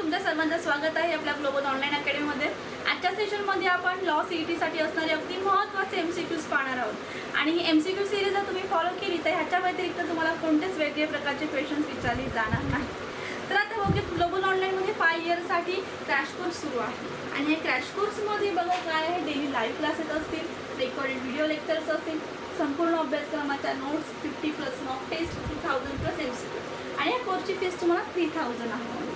तुमच्या सर्वांचं स्वागत आहे आपल्या ग्लोबल ऑनलाईन अकॅडमीमध्ये। आजच्या सेशनमध्ये आपण लॉ सीईटीसाठी असणारे अगदी महत्त्वाचे एमसीक्यूज पाहणार आहोत आणि ही एमसीक्यू सिरीज जर तुम्ही फॉलो केली तर ह्याच्या व्यतिरिक्त तुम्हाला कोणतेच वेगळे प्रकारचे क्वेश्चन्स विचारले जाणार नाही। तर आता बघूया ग्लोबल ऑनलाईनमध्ये 5 इयर्ससाठी क्रॅश कोर्स सुरू आहे आणि हे क्रॅश कोर्समध्ये बघा काय आहे, डेली लाईव्ह क्लासेस असतील, रेकॉर्डेड व्हिडिओ लेक्चर्स असतील, संपूर्ण अभ्यासक्रमाच्या नोट्स, 50+ मॉक टेस्ट, 2000+ एमसीक्यू आणि या कोर्सची फीस तुम्हाला 3000 आहे।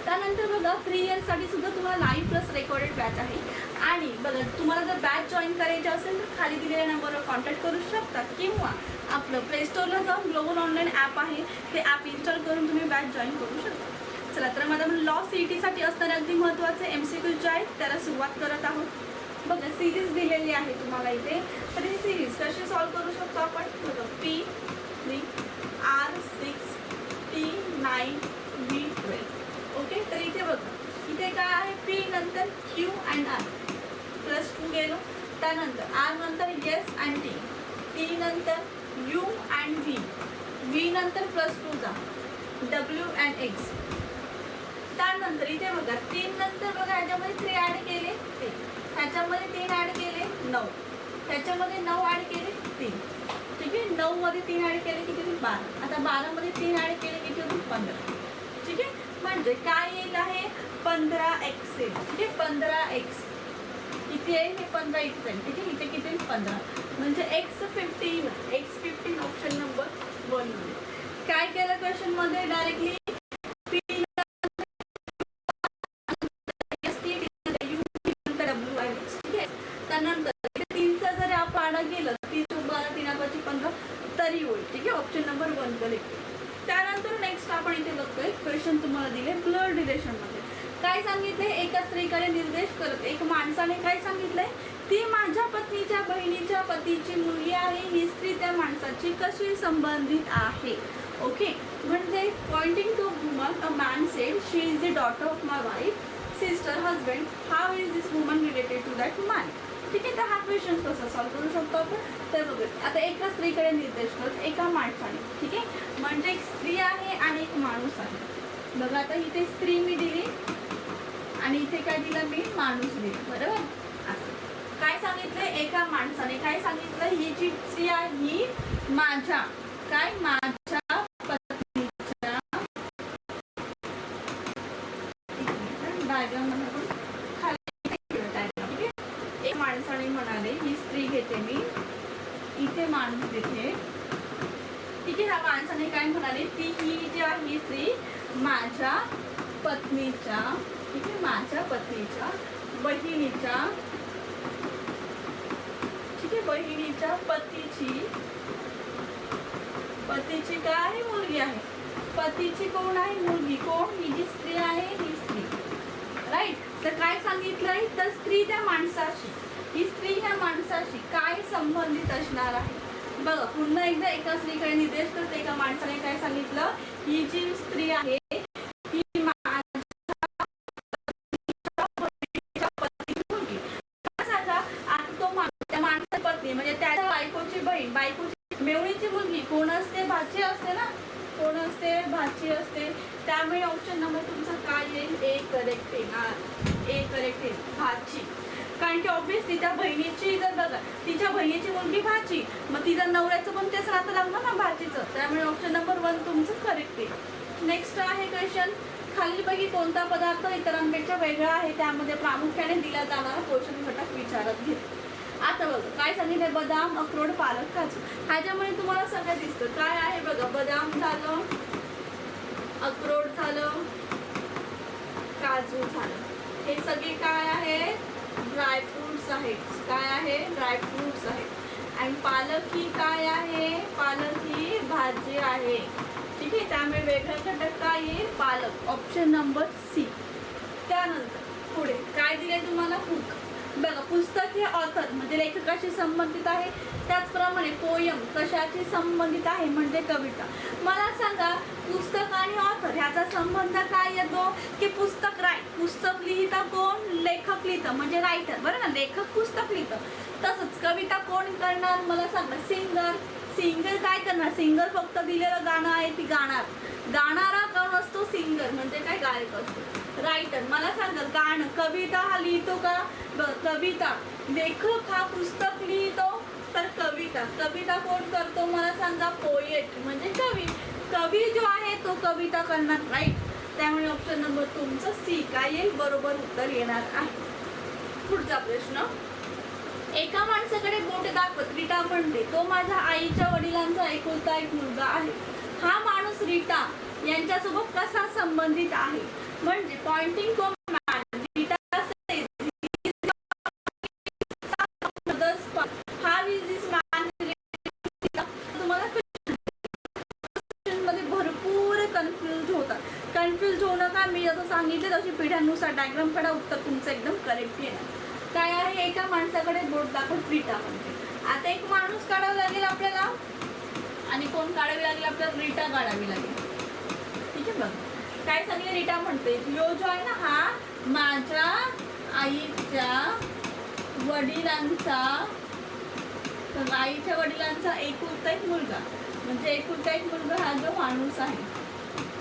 त्यानंतर बघा 3 इयर्ससाठी सुद्धा तुम्हाला लाईव्ह प्लस रेकॉर्डेड बॅच आहे आणि बघा तुम्हाला जर बॅच जॉईन करायची असेल तर खाली दिलेल्या नंबरवर कॉन्टॅक्ट करू शकता किंवा आपलं प्ले स्टोरला जाऊन ग्लोबल ऑनलाईन ॲप आहे ते ॲप इन्स्टॉल करून तुम्ही बॅच जॉईन करू शकता। चला तर मग आपण लॉ सीईटीसाठी असणारे अगदी महत्त्वाचे एमसीक्यू जे आहेत त्याला सुरुवात करत आहोत। बघा सिरीज दिलेली आहे तुम्हाला इथे, तर ही सिरीज कशी सॉल्व्ह करू शकतो आपण बघा P3 R6 T9 B12। Okay, तर इथे बघा इथे काय आहे, P नंतर Q अँड R +2 गेलो, त्यानंतर R नंतर S अँड T, T नंतर U अँड V, V नंतर +2 जा W अँड X, त्यानंतर इथे बघा 3 नंतर बघा ह्याच्यामध्ये 3 ॲड केले ते, ह्याच्यामध्ये 3 ॲड केले 9, ह्याच्यामध्ये 9 ॲड केले 3, ठीक आहे। 9 मध्ये 3 ॲड केले किती होतील 12, आता 12 मध्ये 3 ॲड केले किती होतील 15, ठीक आहे। म्हणजे काय येईल आहे 15x येईल, ठीक आहे। 15x किती आहे हे 15 इथे जाईल, ठीक आहे। इथे किती येईल 15, म्हणजे x15 ऑप्शन नंबर 1 मध्ये काय केलं क्वेश्चन मध्ये डायरेक्टली त्यानंतर 3चा जर आपण गेलं 3 12 3 5 15 तरी होईल, ठीक आहे। Option number 1 correct. त्यानंतर नेक्स्ट आपण इथे बघतोय क्वेश्चन तुम्हाला दिले ब्लड रिलेशनमध्ये काय सांगितले, एका स्त्रीकडे निर्देश करत एक माणसाने काय सांगितलंय, ती माझ्या पत्नीच्या बहिणीच्या पतीची मुलगी आहे, ही स्त्री त्या माणसाची कशी संबंधित आहे। ओके, म्हणजे pointing to woman a man said she is the daughter of my wife sister husband, how is this woman related to that man, ठीक आहे। तर हा क्वेश्चन कसा सॉल्व्ह करू शकतो आपण, तर बघूया। आता एका स्त्रीकडे निर्देश करत एका माणसाने, ठीक आहे, म्हणजे एक स्त्री आहे आणि एक माणूस आहे। बघा आता इथे स्त्री मी दिली आणि इथे काय दिलं मी, माणूस दिली, बरोबर। काय सांगितलं, एका माणसाने काय सांगितलं, ही जी स्त्री आहे ही माझ्या काय माझ्या पत्नीच्या डायग्राम एक माणसाने म्हणाले ही स्त्री घेते मी, इथे माणूस देते, ठीक आहे। ह्या माणसाने काय म्हणाले, ती ही जी आहे ही स्त्री माझ्या पत्नीच्या, ठीक आहे, माझ्या पत्नीच्या बहिणीच्या, ठीक आहे, बहिणीच्या पतीची काय आहे, मुलगी आहे। पतीची कोण आहे, मुलगी, कोण, ही जी स्त्री आहे ही स्त्री, राईट। तर काय सांगितलंय, तर स्त्री त्या माणसाशी, ही स्त्री ह्या माणसाशी काय संबंधित असणार आहे। बघा पुन्हा एकदा एका स्त्रीकडे निर्देश करते एका माणसाने काय सांगितलं, ही जी स्त्री आहे ही सांगा आता तो त्या माणसाची पत्नी म्हणजे त्याच्या बायकोची बहीण, बायकोची मेवणीची मुलगी कोण असते, भाची असते ना, कोण असते, भाची असते। त्यामुळे ऑप्शन नंबर तुमचा काय येईल, ए करेक्ट येणार, ए करेक्ट येईल भाची, कारण की ऑब्विसली त्या बहिणीची जर बघा तिच्या बहिणीची मुलगी भाची, मग तिच्या नवऱ्याचं पण तेच नातं लागलं ना भाचीचं, त्यामुळे ऑप्शन नंबर 1 तुमचं करेक्ट आहे। नेक्स्ट आहे क्वेश्चन, खालीलपैकी कोणता पदार्थ इतरांपेक्षा वेगळा आहे, त्यामध्ये प्रामुख्याने दिला जाणारा पोषण घटक विचारात घे। आता बघा काय सांगितलं, बदाम, अक्रोड, पालक, काजू, ह्याच्यामध्ये तुम्हाला सगळं दिसतं काय आहे बघा, बदाम झालं, अक्रोड झालं, काजू झालं, हे सगळे काय आहे, ड्रायफ्रुट्स आहेत, काय आहे, ड्रायफ्रुट्स आहेत। आणि पालक ही काय आहे, पालक ही भाजी आहे, ठीक आहे। त्यामुळे वेगळा घटक काय येईल, पालक, ऑप्शन नंबर सी। त्यानंतर पुढे काय दिले तुम्हाला, हुक, बघा पुस्तक हे ऑथर म्हणजे लेखकाशी संबंधित आहे, त्याचप्रमाणे पोयम कशाशी संबंधित आहे म्हणजे कविता। मला सांगा पुस्तक आणि ऑथर ह्याचा संबंध काय येतो, की पुस्तक पुस्तक लिहिता कोण, लेखक लिहितं म्हणजे रायटर, बरं ना, लेखक पुस्तक लिहितं। तसंच कविता कोण करणार मला सांगा, सिंगर, सिंगर काय करणार, सिंगर फक्त दिलेलं गाणं आहे ती गाणार, गाणारा कोण असतो, सिंगर म्हणजे काय गायक असतो। रायटर. मला सांगा गाणं, कविता हा लिहितो का? कविता. लेखक हा पुस्तक लिहितो तर कविता. कविता कोण करतो मला सांगा? पोएट म्हणजे कवी. कवी जो आहे तो कविता करणार, राईट. त्यामुळे ऑप्शन नंबर तुमचं सी काय येईल? बरोबर उत्तर येणार आहे. पुढचा प्रश्न, एका माणसाकडे बोट दाखवत रीटा म्हणते, तो माझ्या आईच्या वडिलांचा एकुलता एक मुलगा आहे. हा माणूस रीटा यांच्यासोबत कसा संबंधित आहे? म्हणजे pointing to man, Rita says how is this man related? तुम्हाला मध्ये भरपूर कन्फ्युज होतात. कन्फ्युज होऊ नका, मी जसं सांगितलं तशी पिढ्यानुसार डायग्राम काढा, उत्तर तुमचं एकदम करेक्ट येणार. काय आहे? एका माणसाकडे बोट दाखवत रीटा म्हणते. आता एक माणूस काढावा लागेल आपल्याला आणि कोण काढावी लागेल आपल्याला? रीटा काढावी लागेल. ठीक आहे, बघ काय सांगितलं? रीटा म्हणते यो जो आहे ना, हा माझ्या आईच्या वडिलांचा एकुलता एक मुलगा. म्हणजे एकुलता एक मुलगा हा जो माणूस आहे.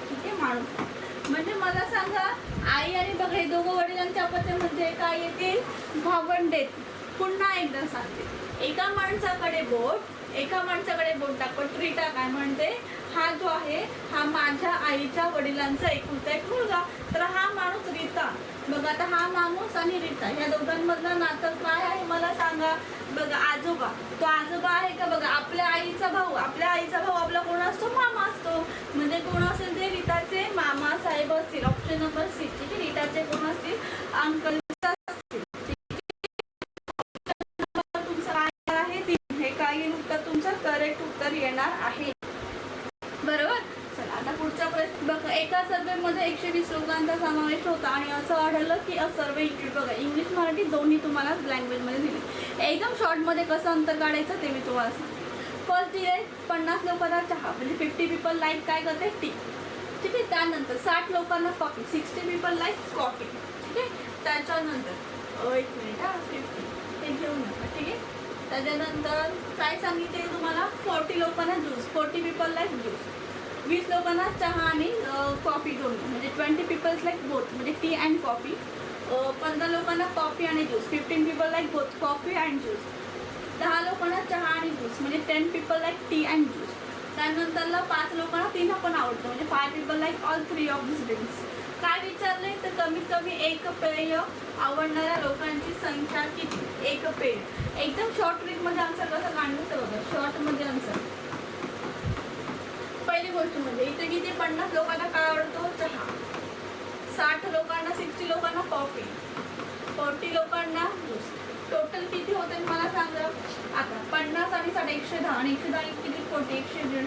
ठीक आहे, माणूस म्हणजे मला सांगा आई आणि बघा हे दोघं वडिलांच्या अपत्य म्हणजे काय येतील? भावंडेत. पुन्हा एकदा सांगते, एका माणसाकडे बोट दाखवत रीटा काय म्हणते? हा जो आहे हा माझ्या आईच्या वडिलांचा एकुलता एक मुलगा. तर हा माणूस रीता. बघा आता हा माणूस आणि रीता या दोघांमधलं नातं काय आहे मला सांगा? बघा आजोबा. तो आजोबा आहे का? बघा आपल्या आईचा भाऊ आपला कोण असतो? मामा असतो. म्हणजे कोण असेल ते? रीताचे मामा साहेब असतील. Option number C. ठीक आहे, रीताचे कोण असतील? अंकल असतील. तुमचं काय आहे? हे काय येईल उत्तर? तुमचं करेक्ट उत्तर येणार आहे. बरोबर. चला आता पुढचा प्रश्न बघा, एका सर्वेमध्ये 120 लोकांचा समावेश होता आणि असं आढळलं की अ सर्वे इंक्लूड. बघा इंग्लिश मराठी दोन्ही तुम्हाला लँग्वेजमध्ये दिले. एकदम शॉर्टमध्ये कसं अंतर काढायचं ते मी तुम्हाला सांगते. फर्स्ट दिले 50 लोकांना चहा म्हणजे 50 पीपल लाईक काय करते? टी. ठीक आहे, त्यानंतर 60 लोकांना कॉफी, 60 पीपल लाईक कॉफी. ठीक आहे, त्याच्यानंतर एक मिनिट 50 हे घेऊन नका. ठीक आहे, त्याच्यानंतर काय सांगितले तुम्हाला? 40 लोकांना ज्यूस, 40 पीपल लाईक ज्यूस. 20 लोकांना चहा आणि कॉफी दोन्ही म्हणजे 20 पीपल्स लाईक बोथ म्हणजे टी अँड कॉफी. 15 लोकांना कॉफी आणि juice, 15 people like both coffee and juice. 10 लोकांना चहा आणि ज्यूस म्हणजे 10 people like tea and juice. त्यानंतरला 5 लोकांना तीन पण आवडतं म्हणजे 5 people like all 3 of this drinks. काय विचारले तर कमीत कमी एक पेय आवडणाऱ्या लोकांची संख्या किती? एक पेय. एकदम शॉर्ट ट्रिकमध्ये आन्सर कसं काढलं बघा. शॉर्टमध्ये आन्सर पहिली गोष्ट म्हणजे इथे किती? 50 लोकांना काय आवडतो? चहा. 60 लोकांना 60 लोकांना कॉफी, 40 लोकांना ज्यूस. टोटल किती होते मला सांगा? आता 50 आणि 60 110 आणि 110 किती? 40 150.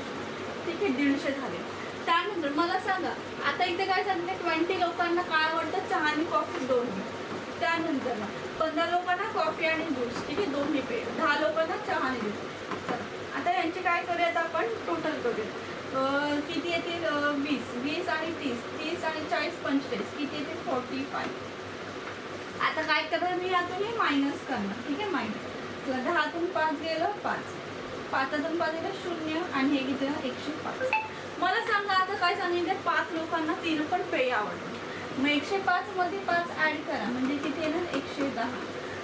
ठीक आहे, 150 झाले. त्यानंतर मला सांगा आता इथे काय सांगितलं? 20 लोकांना काय आवडतं? चहा आणि कॉफी दोन्ही. त्यानंतर 15 लोकांना कॉफी आणि ज्यूस. ठीक आहे, दोन्ही पेय. 10 लोकांना चहा आणि ज्यूस. चला आता यांची काय करूयात आपण? टोटल करूया. किती येतील? 20 आणि 30 आणि 40 45 किती येते? 45. आता काय करणार मी? यातून हे मायनस करणार. ठीक आहे, मायनस. 10तून 5 गेलं 5, 5तून 5 गेलं 0 आणि हे किती? 105. मला सांगा आता काय सांगितलं? 5 लोकांना 3 पण पेय आवडतं. मग 105 मध्ये 5 ऍड करा म्हणजे किती येणार? 110.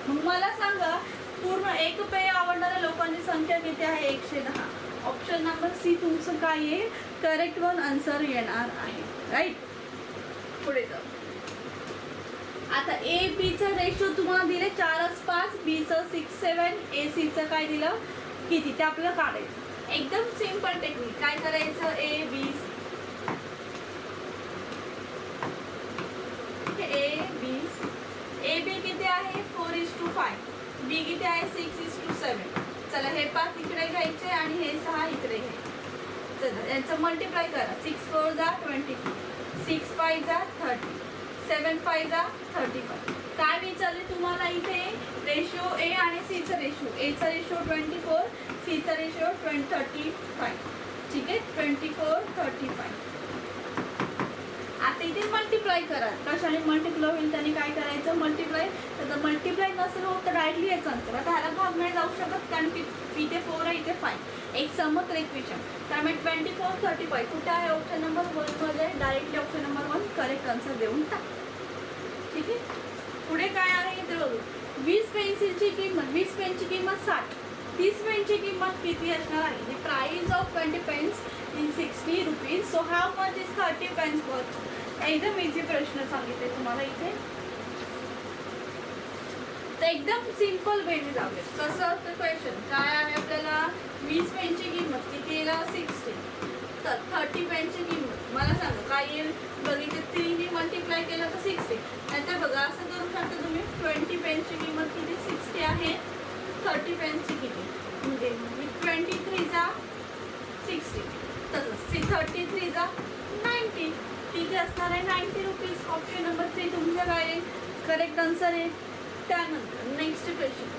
मग मला सांगा पूर्ण एक पेय आवडणाऱ्या लोकांची संख्या किती आहे? 110. ऑप्शन नंबर सी तुमचं काय येईल? करेक्ट वन आन्सर येणार आहे, राईट. पुढे जाऊ. आता ए बीचं रेशो तुम्हाला दिले 4:5, बीचं 6:7, ए सीचं काय दिलं किती ते आपल्याला काढायचं. एकदम सिंपल टेक्निक. काय करायचं? ए बी ए बी किती आहे? 4:5, बी किती आहे? 6:7. चला हे 5 इकडे घ्यायचे आणि हे 6 इकडे घ्यायचे. चला यांचं मल्टिप्लाय करा. 6 4 जा 24, 6 5 जा 30, 7 5 जा 35. काय विचारले तुम्हाला इथे? रेशो ए आणि सीचा रेशो. एचा रेशो 24, सीचा रेशो 35. ठीक आहे, 24 35. आता इथे मल्टिप्लाय करा. कशाने मल्टिप्लाय होईल? त्याने काय करायचं? मल्टिप्लाय. तर मल्टिप्लाय नसेल होत तर डायरेक्टली याचं आन्सर. आता ह्याला भाग नाही जाऊ शकत कारण की इथे 4 आहे इथे 5. एक समत्र एक विषम. त्यामुळे 24 35 कुठे आहे? ऑप्शन नंबर 1 मध्ये. Directly option number 1 correct answer देऊन टाक. ठीक आहे. पुढे काय आहे ते बघू. 20 पेन्सिलची किंमत, 20 पेनची किंमत 60, 30 पेनची किंमत किती असणार आहे? The price of 20 pens in 60 rupees. So how much is 30 pens worth? एकदम इझी प्रश्न सांगितले तुम्हाला इथे. तर एकदम सिम्पल वेने जाऊया. कसं तर क्वेश्चन काय आहे आपल्याला? 20 पेनची किंमत किती येईल? 60. तर 30 पेनची किंमत मला सांगा काय येईल? बघितलं 3 मल्टिप्लाय केलं तर 60. नंतर बघा असं करू शकता तुम्ही. 20 पेनची किंमत किती? 60 आहे. 30 पेनची किती? म्हणजे 23 जा 60. तसंच 33 जा 90. किती असणार आहे? 90 रुपीज. ऑप्शन नंबर 3 तुमचं काय आहे? करेक्ट आन्सर आहे. त्यानंतर नेक्स्ट क्वेश्चन.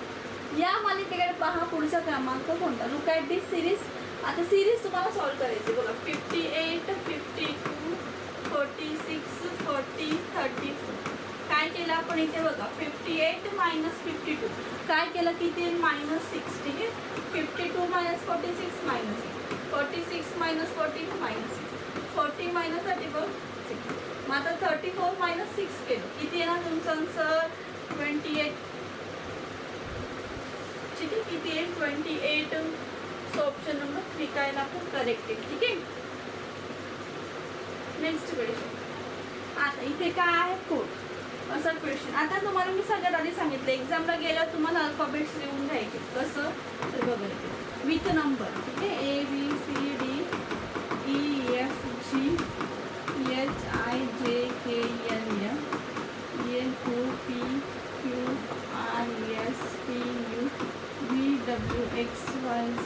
या मालिकेकडे पहा, पुढचा क्रमांक कोणता? Look at this series. आता सिरीज तुम्हाला सॉल्व्ह करायची बघा. 58, 52, 46, 40, 34. काय केलं आपण इथे बघा. 58 मायनस 52 काय केलं? किती? -6. ठीक आहे. 52 मायनस 46 -6, 46 मायनस 40 -6, 40 मायनस 34 6. मग आता 34 मायनस 6 केलं किती येणार तुमचं आन्सर? 28. ठीक आहे. किती आहे? 28. सो ऑप्शन नंबर 3 काय आपण करेक्ट आहे. ठीक आहे. Next question. आता इथे काय आहे? कोड असा क्वेश्चन. आता तुम्हाला मी सगळ्यात आधी सांगितलं एक्झामला गेल्यावर तुम्हाला अल्फाबेट्स लिहून घ्यायचे. कसं तर बघा विथ नंबर. ठीक आहे. ABCD EFG HIJKLM NOPQRSTU VWXYZ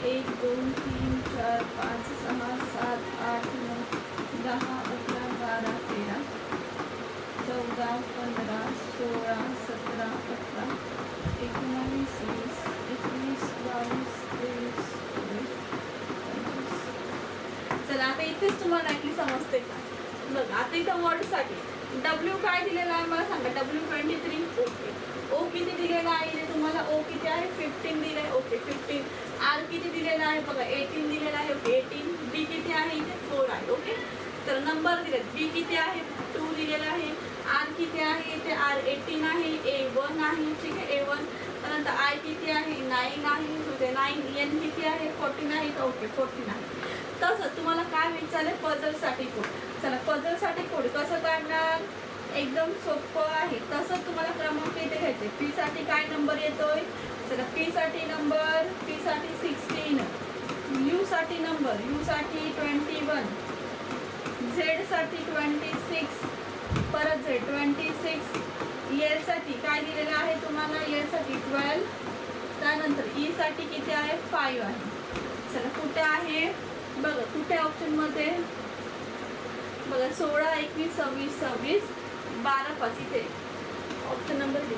1 2 3 4 5 6 7 8 9 10 11 12 13 14 15 16 17 18 19 20 21 22 23 चला आता इथेच तुम्हाला नक्की समजते का? बघा आता इथं वर्डसाठी W काय दिलेला आहे मला सांगा. W23. ओके. O किती दिलेला आहे तुम्हाला? O किती आहे? 15 दिलं आहे. ओके 15. R किती दिलेला आहे बघा? 18 दिलेला आहे. ओके 18. B किती आहे? इथे 4 आहे. ओके. तर नंबर दिले. B किती आहे? 2 दिलेला आहे. R किती आहे? इथे R 18 आहे. A1 आहे. ठीक आहे. A1. त्यानंतर I किती आहे? 9 आहे. तुझे 9. N किती आहे? 14 आहे. ओके 14 आहे. तसं तुम्हाला काय विचारलं? पझलसाठी कोड. चला पझलसाठी कोड कसं काढणार? एकदम सोपं आहे. तसं तुम्हाला क्रमांक इथे घ्यायचे. P साठी काय नंबर येतोय? चला P साठी नंबर, P साठी 16, U साठी नंबर, U साठी 21, Z साठी 26, परत Z 26, L साठी काय दिलेलं आहे तुम्हाला? L साठी 12, त्यानंतर E साठी किती आहे? 5 आहे. चला कुठे आहे बघा. कुठे ऑप्शनमध्ये बघा 16 21 26 26 12 5 इथे ऑप्शन नंबर डी.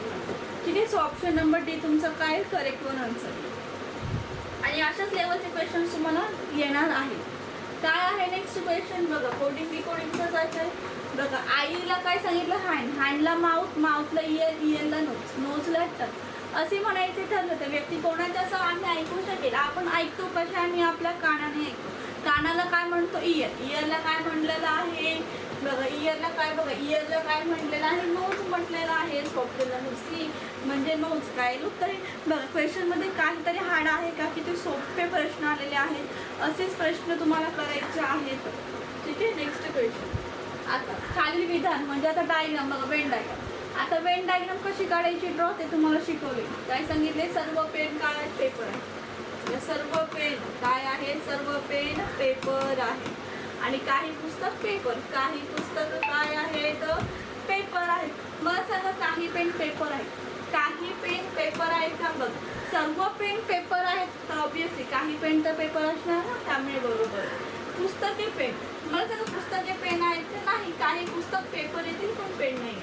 ठीक आहे. सो ऑप्शन नंबर डी तुमचं काय करेक्ट वन आन्सर. आणि अशाच लेवलचे क्वेश्चन तुम्हाला येणार आहे. काय आहे नेक्स्ट क्वेश्चन बघा. कोडिंग डिकोडिंगचं जायचं आहे बघा. आईला काय सांगितलं? हँड, हँडला माउथ, माउथला इयर, इयरला नोज, नोजला टक असे म्हणायचे ठरलं तर व्यक्ती कोणाच्या साहाय्याने ऐकू शकेल? आपण ऐकतो कशाने? आपल्या कानाने ऐकतो. कानाला काय म्हणतो? इयर. इयरला काय म्हणलेलं आहे बघा? इयरला काय बघा? इयरला काय म्हटलेलं आहे? नोज म्हटलेलं आहे. ऑप्शन सी म्हणजे नोज. काय उत्तर बघा. क्वेश्चनमध्ये काहीतरी हाड आहे का? किती सोपे प्रश्न आलेले आहेत. असेच प्रश्न तुम्हाला करायचे आहेत. ठीक आहे. Next question. आता खालील विधान म्हणजे आता डायग्राम बघा. Venn diagram. आता वेन डायग्राम कशी काढायची ड्रॉ ते तुम्हाला शिकवले. काय सांगितले? सर्व पेन काय पेपर आहे. सर्व पेन काय आहे? सर्व पेन पेपर आहे. आणि काही पुस्तक पेपर, काही पुस्तक काय आहेत? पेपर आहेत. मला सांगा काही पेन पेपर आहेत. काही पेन पेपर आहेत का? बघ सर्व पेन पेपर आहेत तर ऑब्विसली काही पेन तर पेपर असणार ना. त्यामुळे बरोबर. पुस्तके पेन मला सांगा पुस्तके पेन आहेत का? नाही. काही पुस्तक पेपर येतील पण पेन नाही.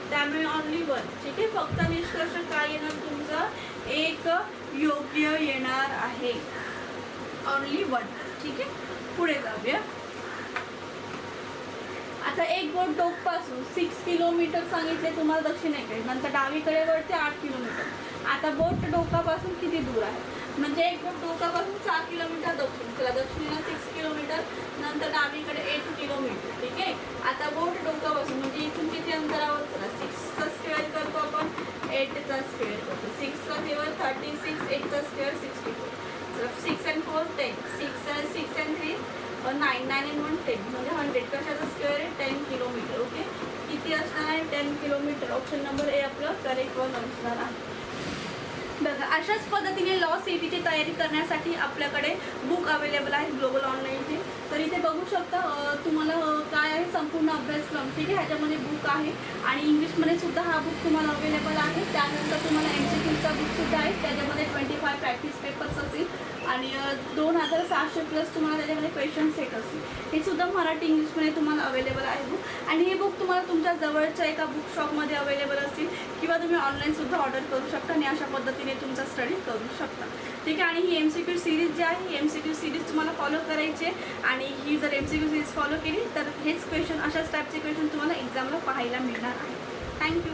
त्यामुळे ऑनली वन. ठीक आहे. फक्त निष्कर्ष काय येणार तुमचं? एक योग्य येणार आहे. Only one. ठीक आहे. पुढे जाऊया. आता एक बोट डोकपासून 6 किलोमीटर सांगितले तुम्हाला दक्षिणेकडे. नंतर डावीकडे वरती 8 किलोमीटर. आता बोट डोकापासून किती दूर आहे? म्हणजे एक बोट डोकापासून 4 किलोमीटर दक्षिण. चला दक्षिणेला 6 किलोमीटर, नंतर डावीकडे 8 किलोमीटर. ठीक आहे. आता बोट डोकापासून म्हणजे इथून किती अंतरावर 10 किलोमीटर. ऑप्शन नंबर ए आपलं करेक्ट वन असणार आहे. बघा अशाच पद्धतीने लॉ सीईटीची तयारी करण्यासाठी आपल्याकडे बुक अवेलेबल आहे ग्लोबल ऑनलाईनचे. तर इथे बघू शकता तुम्हाला काय आहे संपूर्ण अभ्यासक्रम. ठीक आहे, ह्याच्यामध्ये बुक आहे आणि इंग्लिशमध्ये सुद्धा हा बुक तुम्हाला अवेलेबल आहे. त्यानंतर तुम्हाला MCQचा बुकसुद्धा आहे, त्याच्यामध्ये 25 प्रॅक्टिस पेपर्स असतील आणि 2600 प्लस तुम्हाला त्याच्यामध्ये क्वेश्चन सेट असतील. हे सुद्धा मराठी इंग्लिशमध्ये तुम्हाला अवेलेबल आहे बुक आणि हे बुक तुम्हाला तुमच्या जवळच्या एका बुक शॉपमध्ये अवेलेबल असतील किंवा तुम्ही ऑनलाईनसुद्धा ऑर्डर करू शकता आणि अशा पद्धतीने तुमचा स्टडी करू शकता. ठीक आहे, आणि ही MCQ सिरीज जी आहे ही MCQ सिरीज तुम्हाला फॉलो करायची आहे आणि ही जर MCQ सिरीज फॉलो केली तर हेच क्वेश्चन अशाच टाईपचे क्वेश्चन तुम्हाला एक्झामला पाहायला मिळणार आहे. थँक्यू.